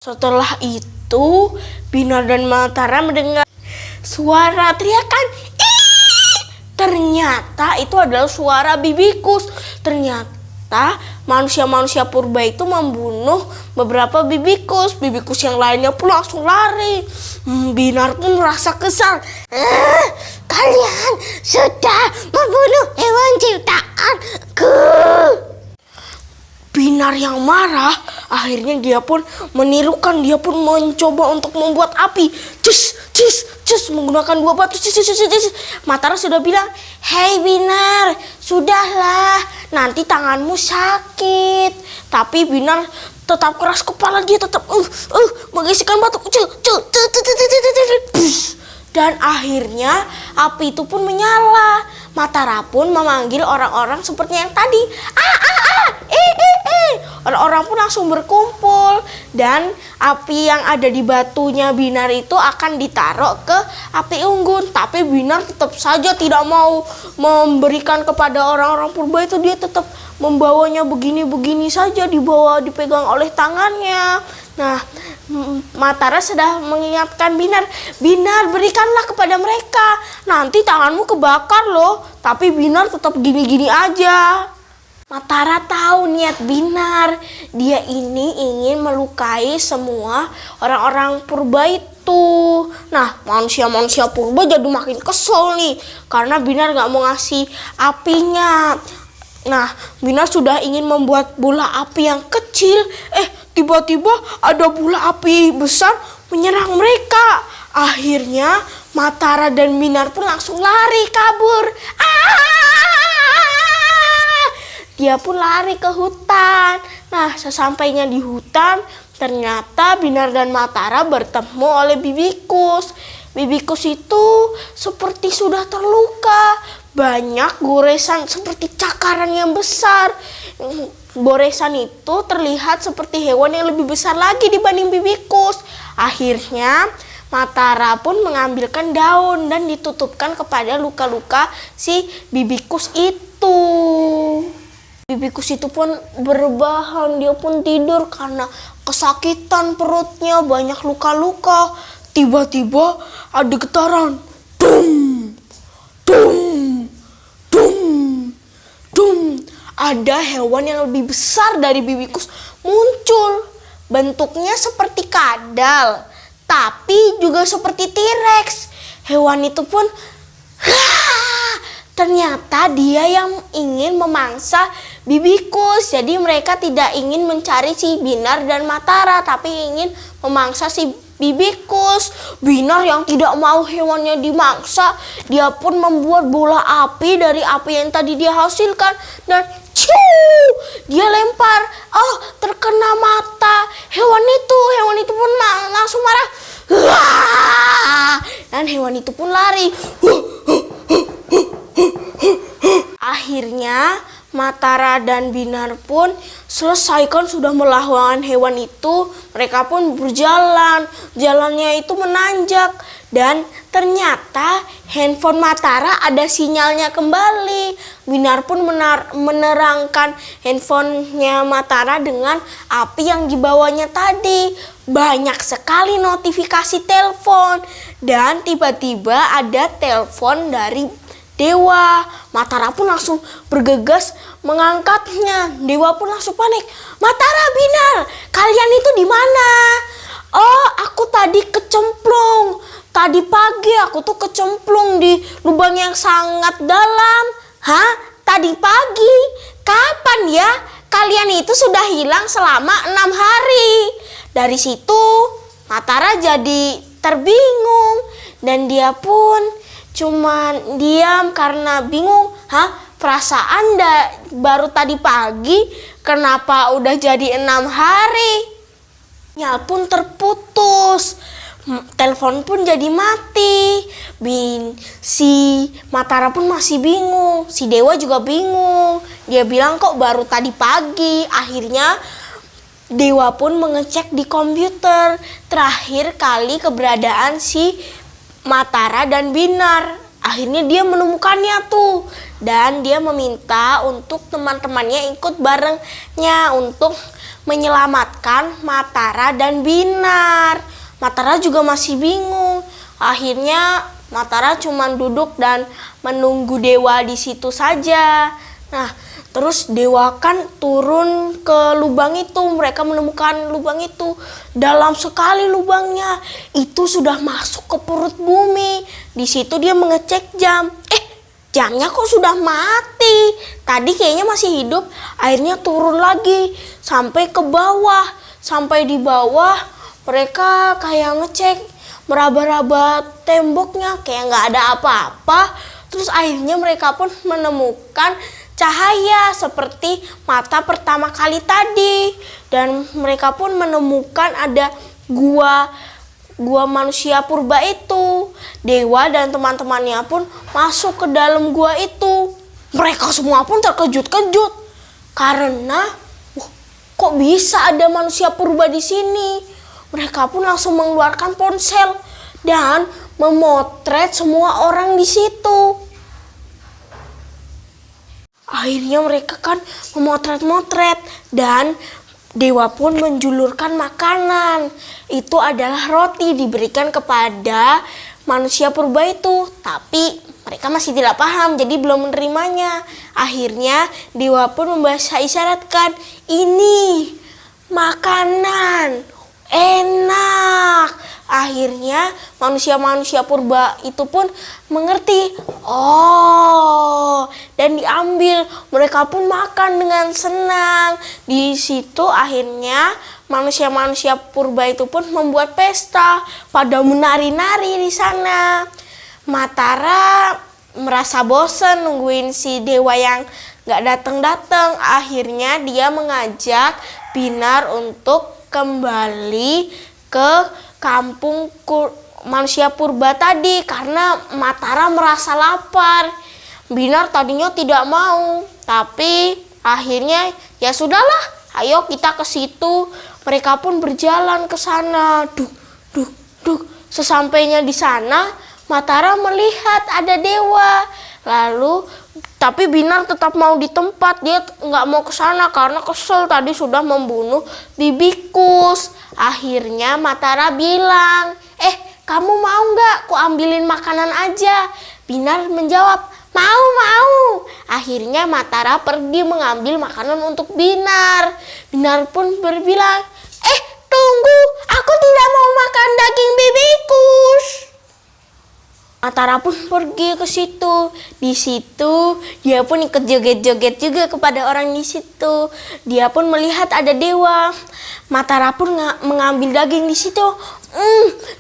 Setelah itu, Binar dan Matara mendengar suara teriakan. Ih! Ternyata itu adalah suara Bibikus. Ternyata manusia-manusia purba itu membunuh beberapa Bibikus. Bibikus yang lainnya pun langsung lari. Binar pun merasa kesal. Kalian sudah membunuh hewan ciptaanku. Binar yang marah, akhirnya dia pun menirukan, dia pun mencoba untuk membuat api. Cus, menggunakan dua batu. Matara sudah bilang, "Hei Binar, sudahlah, nanti tanganmu sakit." Tapi Binar tetap keras kepala, dia tetap menggesekkan batu. Dan akhirnya api itu pun menyala. Matara pun memanggil orang-orang seperti yang tadi. Orang-orang pun langsung berkumpul. Dan api yang ada di batunya Binar itu akan ditaruh ke api unggun. Tapi Binar tetap saja tidak mau memberikan kepada orang-orang purba itu. Dia tetap membawanya begini-begini saja, dipegang oleh tangannya. Nah, Matara sudah mengingatkan Binar, "Binar, berikanlah kepada mereka, nanti tanganmu kebakar loh." Tapi Binar tetap gini-gini aja. Matara tahu niat Binar, dia ini ingin melukai semua orang-orang purba itu. Nah, manusia-manusia purba jadi makin kesel nih, karena Binar gak mau ngasih apinya. Nah, Binar sudah ingin membuat bola api yang kecil. Tiba-tiba ada bola api besar menyerang mereka. Akhirnya Matara dan Binar pun langsung lari kabur. Dia pun lari ke hutan. Nah, sesampainya di hutan, ternyata Binar dan Matara bertemu oleh Bibikus. Bibikus itu seperti sudah terluka. Banyak goresan seperti cakaran yang besar. Goresan itu terlihat seperti hewan yang lebih besar lagi dibanding Bibikus. Akhirnya Matara pun mengambilkan daun dan ditutupkan kepada luka-luka si Bibikus itu. Bibikus itu pun berbahan, dia pun tidur karena kesakitan perutnya, banyak luka-luka. Tiba-tiba ada getaran. Dum, dum, dum, dum. Ada hewan yang lebih besar dari Bibikus muncul. Bentuknya seperti kadal, tapi juga seperti T-Rex. Hewan itu pun ternyata dia yang ingin memangsa Bibikus. Jadi mereka tidak ingin mencari si Binar dan Matara, tapi ingin memangsa si Bibikus. Binar yang tidak mau hewannya dimangsa, dia pun membuat bola api dari api yang tadi dia hasilkan. Dan dia lempar, terkena mata hewan itu pun langsung marah. Dan hewan itu pun lari. Akhirnya Matara dan Binar pun selesaikan sudah melawan hewan itu. Mereka pun berjalan. Jalannya itu menanjak. Dan ternyata handphone Matara ada sinyalnya kembali. Binar pun menerangkan handphonenya Matara dengan api yang dibawanya tadi. Banyak sekali notifikasi telepon. Dan tiba-tiba ada telepon dari Dewa. Matara pun langsung bergegas mengangkatnya. Dewa pun langsung panik. "Matara, Binar, kalian itu di mana?" "Oh, aku tadi kecemplung. Tadi pagi aku tuh kecemplung di lubang yang sangat dalam." "Hah? Tadi pagi? Kapan ya? Kalian itu sudah hilang selama 6 hari. Dari situ Matara jadi terbingung. Dan dia pun cuman diam karena bingung. Perasaan baru tadi pagi, kenapa udah jadi 6 hari? Sinyal pun terputus. Telepon pun jadi mati. Si Matara pun masih bingung. Si Dewa juga bingung. Dia bilang kok baru tadi pagi. Akhirnya Dewa pun mengecek di komputer terakhir kali keberadaan si Matara dan Binar. Akhirnya dia menemukannya tuh. Dan dia meminta untuk teman-temannya ikut barengnya untuk menyelamatkan Matara dan Binar. Matara juga masih bingung. Akhirnya Matara cuma duduk dan menunggu dewa di situ saja. Nah, terus dewa kan turun ke lubang itu. Mereka menemukan lubang itu. Dalam sekali lubangnya, itu sudah masuk ke perut bumi. Di situ dia mengecek jam. Jamnya kok sudah mati. Tadi kayaknya masih hidup. Akhirnya turun lagi sampai ke bawah. Sampai di bawah mereka kayak ngecek, meraba-raba temboknya kayak nggak ada apa-apa. Terus akhirnya mereka pun menemukan cahaya seperti mata pertama kali tadi. Dan mereka pun menemukan ada gua manusia purba itu. Dewa dan teman-temannya pun masuk ke dalam gua itu. Mereka semua pun terkejut-kejut karena kok bisa ada manusia purba di sini. Mereka pun langsung mengeluarkan ponsel dan memotret semua orang di situ. Akhirnya mereka kan memotret-motret dan dewa pun menjulurkan makanan. Itu adalah roti diberikan kepada manusia purba itu. Tapi mereka masih tidak paham, jadi belum menerimanya. Akhirnya dewa pun membahasa isyaratkan, ini makanan enak. Akhirnya manusia-manusia purba itu pun mengerti. Oh, dan diambil. Mereka pun makan dengan senang. Di situ akhirnya manusia-manusia purba itu pun membuat pesta, pada menari-nari di sana. Matara merasa bosan nungguin si dewa yang gak datang-datang. Akhirnya dia mengajak Binar untuk kembali ke kampung manusia purba tadi karena Matara merasa lapar. Binar tadinya tidak mau, tapi akhirnya ya sudahlah, ayo kita ke situ. Mereka pun berjalan ke sana. Sesampainya di sana, Matara melihat ada dewa. Lalu tapi Binar tetap mau di tempat. Dia nggak mau ke sana karena kesel tadi sudah membunuh Bibikus. Akhirnya Matara bilang, kamu mau nggak? Ku ambilin makanan aja. Binar menjawab, mau. Akhirnya Matara pergi mengambil makanan untuk Binar. Binar pun berbilang, tunggu, aku tidak mau makan daging Bibikus. Matara pun pergi ke situ. Di situ dia pun ikut joget-joget juga kepada orang di situ. Dia pun melihat ada dewa. Matara pun mengambil daging di situ.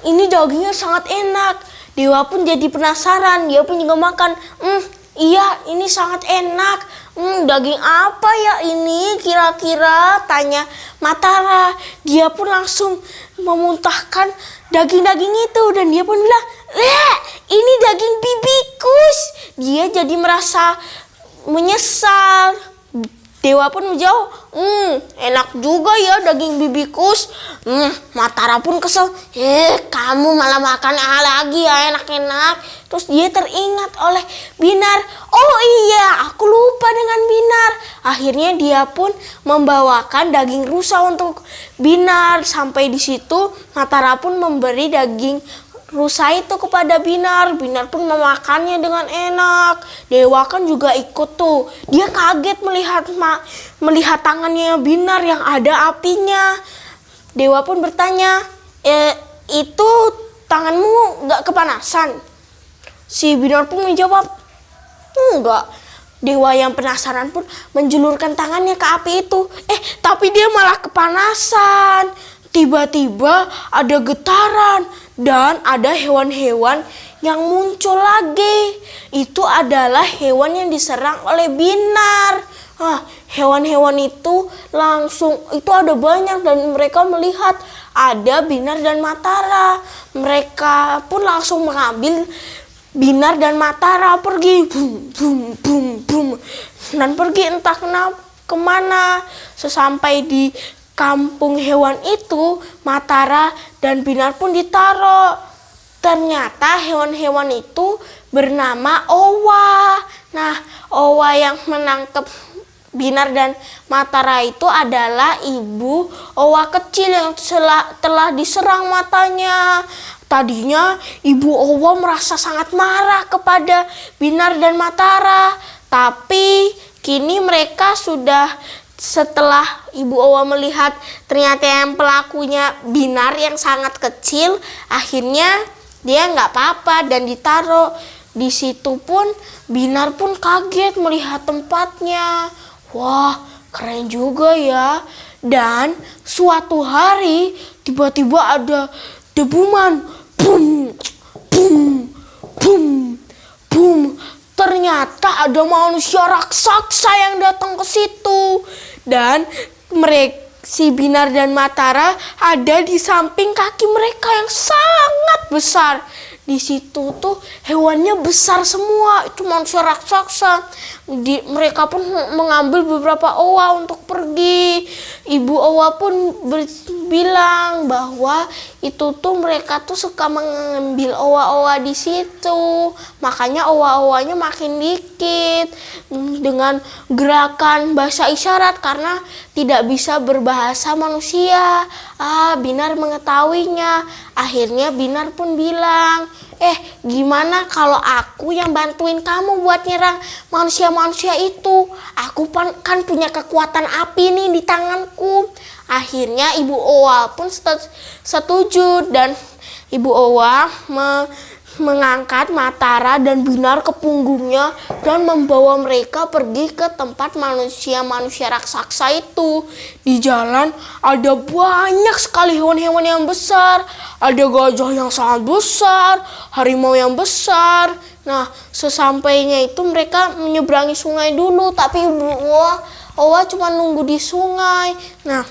Ini dagingnya sangat enak. Dewa pun jadi penasaran. Dia pun juga makan. Iya, ini sangat enak. Daging apa ya ini kira-kira? Tanya Matara. Dia pun langsung memuntahkan daging-daging itu. Dan dia pun bilang, ini daging Bibikus. Dia jadi merasa menyesal. Dewa pun menjawab, enak juga ya daging Bibikus. Matara pun kesel, kamu malah makan lagi ya enak-enak. Terus dia teringat oleh Binar. Oh iya, aku lupa dengan Binar. Akhirnya dia pun membawakan daging rusa untuk Binar. Sampai di situ Matara pun memberi daging rusa itu kepada Binar. Binar pun memakannya dengan enak. Dewa kan juga ikut tuh. Dia kaget melihat tangannya Binar yang ada apinya. Dewa pun bertanya, itu tanganmu gak kepanasan? Si Binar pun menjawab, enggak. Dewa yang penasaran pun menjulurkan tangannya ke api itu. Tapi dia malah kepanasan. Tiba-tiba ada getaran dan ada hewan-hewan yang muncul lagi. Itu adalah hewan yang diserang oleh Binar. Hewan-hewan itu langsung, itu ada banyak dan mereka melihat ada Binar dan Matara. Mereka pun langsung mengambil Binar dan Matara pergi. Bum. Dan pergi entah kemana. Sesampai di kampung hewan itu, Matara dan Binar pun ditaruh. Ternyata hewan-hewan itu bernama Owa. Nah, Owa yang menangkap Binar dan Matara itu adalah ibu owa kecil yang telah diserang matanya. Tadinya ibu owa merasa sangat marah kepada Binar dan Matara, tapi kini mereka setelah ibu owa melihat ternyata yang pelakunya Binar yang sangat kecil, akhirnya dia nggak apa-apa dan ditaruh. Di situ pun Binar pun kaget melihat tempatnya. Wah, keren juga ya. Dan suatu hari tiba-tiba ada debuman. Bum, bum, bum, bum. Ternyata ada manusia raksasa yang datang ke situ. Dan si Binar dan Matara ada di samping kaki mereka yang sangat besar. Di situ tuh hewannya besar semua, itu manusia raksasa. Mereka pun mengambil beberapa owa untuk pergi. Ibu owa pun bilang bahwa itu tuh mereka tuh suka mengambil owa-owa di situ, makanya owa-owanya makin dikit dengan gerakan bahasa isyarat karena tidak bisa berbahasa manusia. Binar mengetahuinya. Akhirnya Binar pun bilang, gimana kalau aku yang bantuin kamu buat nyerang manusia-manusia itu? Aku kan punya kekuatan api nih di tanganku. Akhirnya Ibu Owa pun setuju dan Ibu Owa mengangkat Matara dan Binar ke punggungnya dan membawa mereka pergi ke tempat manusia-manusia raksasa itu. Di jalan ada banyak sekali hewan-hewan yang besar. Ada gajah yang sangat besar, harimau yang besar. Nah, sesampainya itu mereka menyeberangi sungai dulu, tapi Ibu Owa cuma nunggu di sungai. Nah,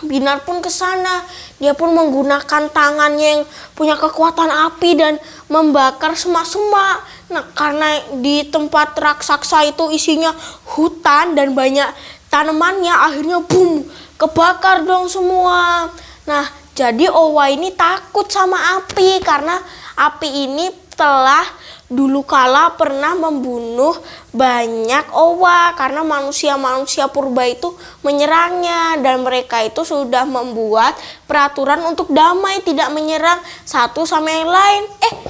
Binar pun ke sana. Dia pun menggunakan tangannya yang punya kekuatan api dan membakar semak-semak. Nah, karena di tempat raksasa itu isinya hutan dan banyak tanamannya, akhirnya boom, kebakar dong semua. Nah, jadi Owa ini takut sama api karena api ini telah dulu kala pernah membunuh banyak owa karena manusia-manusia purba itu menyerangnya dan mereka itu sudah membuat peraturan untuk damai, tidak menyerang satu sama yang lain.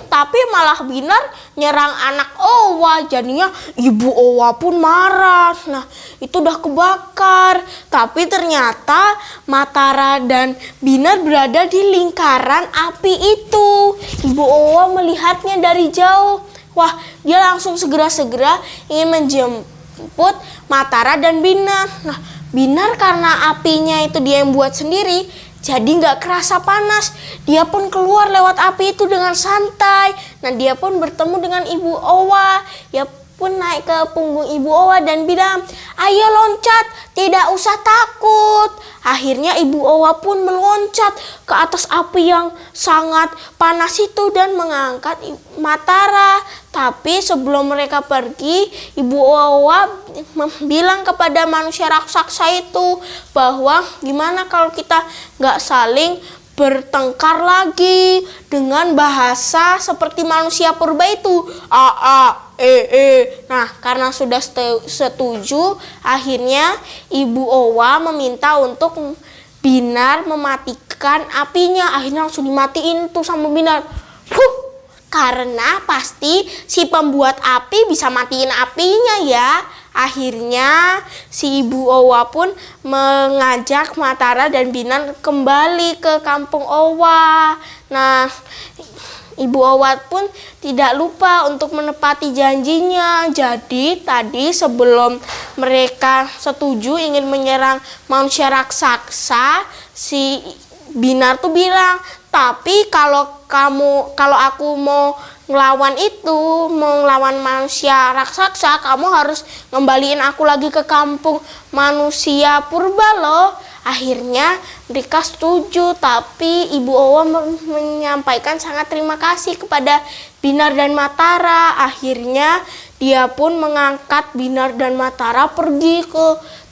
Tapi malah Binar nyerang anak owa, jadinya ibu owa pun marah. Nah, itu udah kebakar. Tapi ternyata Matara dan Binar berada di lingkaran api itu. Ibu owa melihatnya dari jauh. Wah, dia langsung segera-segera ingin menjemput Matara dan Binar. Nah, Binar karena apinya itu dia yang buat sendiri, jadi nggak kerasa panas. Dia pun keluar lewat api itu dengan santai. Nah, dia pun bertemu dengan Ibu Owa. Dia pun naik ke punggung Ibu Owa dan bilang, "Ayo loncat, tidak usah takut." Akhirnya Ibu Owa pun meloncat ke atas api yang sangat panas itu dan mengangkat Matara. Tapi sebelum mereka pergi, Ibu Owa bilang kepada manusia raksasa itu bahwa gimana kalau kita nggak saling bertengkar lagi dengan bahasa seperti manusia purba itu. Nah, karena sudah setuju, akhirnya Ibu Owa meminta untuk Binar mematikan apinya. Akhirnya langsung dimatiin tuh sama Binar. Karena pasti si pembuat api bisa matiin apinya ya. Akhirnya si Ibu Owa pun mengajak Matara dan Binar kembali ke kampung Owa. Nah, Ibu Owa pun tidak lupa untuk menepati janjinya. Jadi tadi sebelum mereka setuju ingin menyerang manusia raksasa, si Binar tuh bilang, "Tapi kalau aku mau ngelawan manusia raksasa, kamu harus ngembaliin aku lagi ke kampung manusia purba loh." Akhirnya mereka setuju, tapi Ibu Owa menyampaikan sangat terima kasih kepada Binar dan Matara. Akhirnya dia pun mengangkat Binar dan Matara pergi ke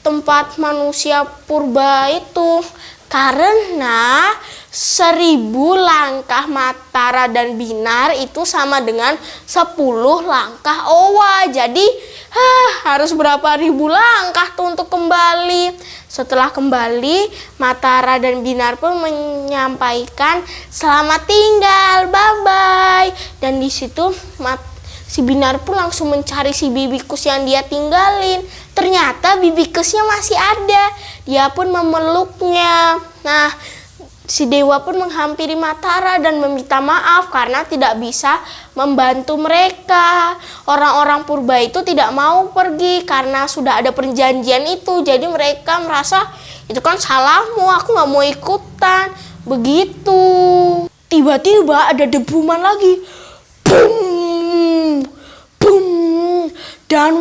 tempat manusia purba itu. Karena 1000 langkah Matara dan Binar itu sama dengan 10 langkah Owa. Jadi harus berapa ribu langkah tuh untuk kembali. Setelah kembali, Matara dan Binar pun menyampaikan selamat tinggal, bye-bye. Dan di situ si Binar pun langsung mencari si Bibikus yang dia tinggalin. Ternyata Bibikusnya masih ada. Dia pun memeluknya. Nah, si Dewa pun menghampiri Matara dan meminta maaf karena tidak bisa membantu mereka. Orang-orang purba itu tidak mau pergi karena sudah ada perjanjian itu. Jadi mereka merasa itu kan salahmu, aku nggak mau ikutan. Begitu. Tiba-tiba ada debuman lagi. Boom, boom. Dan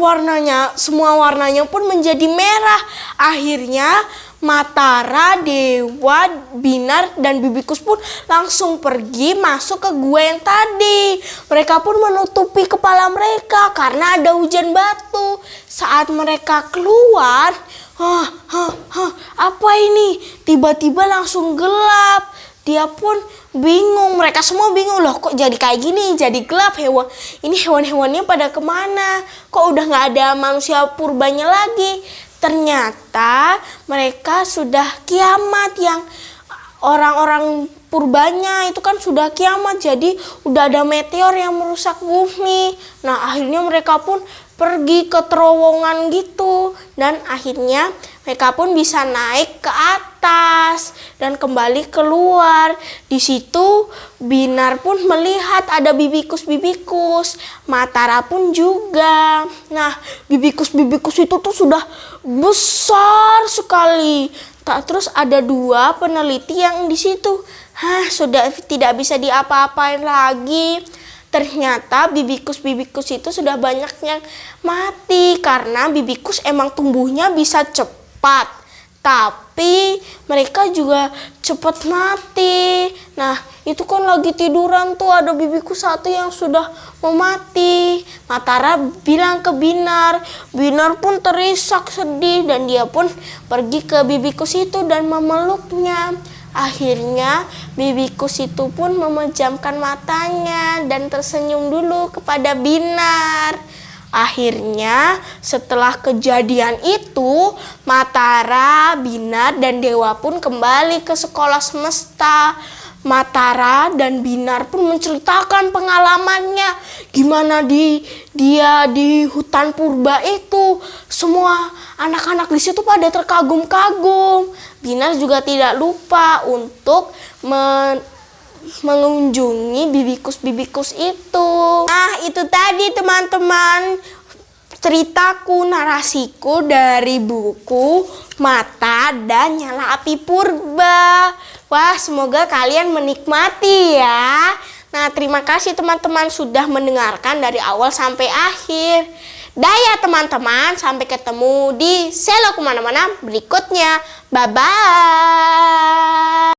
semua warnanya pun menjadi merah. Akhirnya Matara, Dewa, Binar, dan Bibikus pun langsung pergi masuk ke gua yang tadi. Mereka pun menutupi kepala mereka karena ada hujan batu. Saat mereka keluar, apa ini? Tiba-tiba langsung gelap. Dia pun bingung, mereka semua bingung, loh kok jadi kayak gini, jadi gelap. Ini hewan-hewannya pada kemana? Kok udah gak ada manusia purbanya lagi? Ternyata mereka sudah kiamat, yang orang-orang purbanya itu kan sudah kiamat, jadi udah ada meteor yang merusak bumi. Nah, akhirnya mereka pun pergi ke terowongan gitu, dan akhirnya mereka pun bisa naik ke atas dan kembali keluar. Di situ Binar pun melihat ada Bibikus-Bibikus, Matara pun juga. Nah, Bibikus-Bibikus itu tuh sudah besar sekali. Terus ada 2 peneliti yang di situ. Sudah tidak bisa diapa-apain lagi. Ternyata Bibikus-Bibikus itu sudah banyak yang mati karena Bibikus emang tumbuhnya bisa cepat, tapi mereka juga cepat mati. Nah, itu kan lagi tiduran tuh ada Bibikus 1 yang sudah mau mati. Matara bilang ke Binar. Binar pun terisak sedih dan dia pun pergi ke Bibikus itu dan memeluknya. Akhirnya Bibikus itu pun memejamkan matanya dan tersenyum dulu kepada Binar. Akhirnya setelah kejadian itu, Matara, Binar, dan Dewa pun kembali ke sekolah semesta. Matara dan Binar pun menceritakan pengalamannya. Gimana dia di hutan purba itu. Semua anak-anak di situ pada terkagum-kagum. Binar juga tidak lupa untuk mengunjungi Bibikus-Bibikus itu. Nah, itu tadi teman-teman ceritaku, narasiku dari buku Mata dan Nyala Api Purba. Wah, semoga kalian menikmati ya. Nah, terima kasih teman-teman sudah mendengarkan dari awal sampai akhir. Dah ya teman-teman, sampai ketemu di Selo Kemana-Mana berikutnya. Bye-bye.